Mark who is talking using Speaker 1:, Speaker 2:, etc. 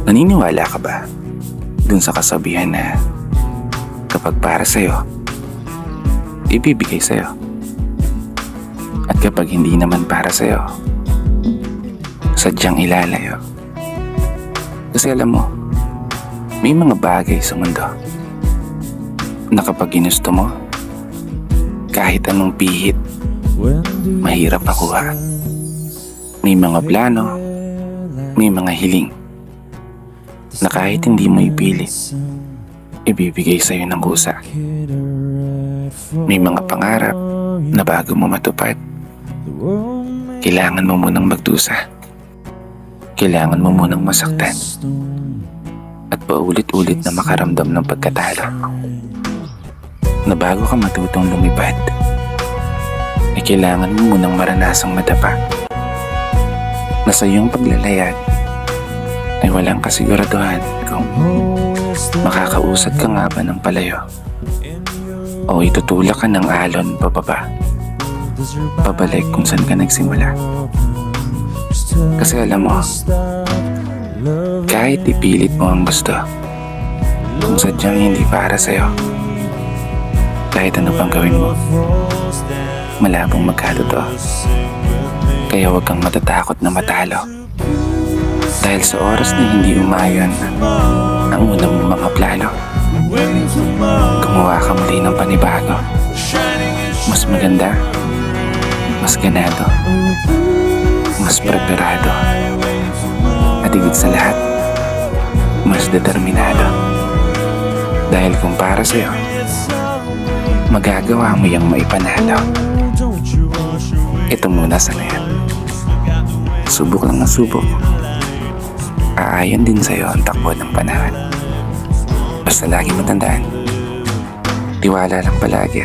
Speaker 1: Naniniwala ka ba dun sa kasabihan na kapag para sa'yo, ibibigay sa'yo? At kapag hindi naman para sa'yo, sadyang ilalayo. Kasi alam mo, may mga bagay sa mundo na kapag ginusto mo, kahit anong pihit, mahirap makuha. May mga plano, may mga hiling na kahit hindi mo ipilit, ibibigay sa'yo ng kusa. May mga pangarap na bago mo matupad, kailangan mo munang magdusa. Kailangan mo munang masaktan at paulit-ulit na makaramdam ng pagkatalo. Na bago ka matutong lumipad, ay kailangan mo munang maranasang madapa na sa iyong paglalayag ay walang kasiguraduhan kung makakausad ka nga ba ng palayo o itutulak ka ng alon pababa, pabalik kung saan ka nagsimula. Kasi alam mo, kahit ipilit mo ang gusto, kung sadyang hindi para sa'yo, kahit ano pang gawin mo, malabong magkatotoo. Kaya huwag kang matatakot na matalo. Dahil sa oras na hindi umayon ang una mong mga plano, gumawa ka muli ng panibago. Mas maganda, mas ganado, mas preparado, at higit sa lahat, mas determinado. Dahil kung para sa'yo, magagawa mo yung maipanalo. Ito muna sa ngayon. Subok lang na subok. Aayon din sa'yo ang takbo ng panahon. Basta lagi mo tandaan, tiwala lang palagi.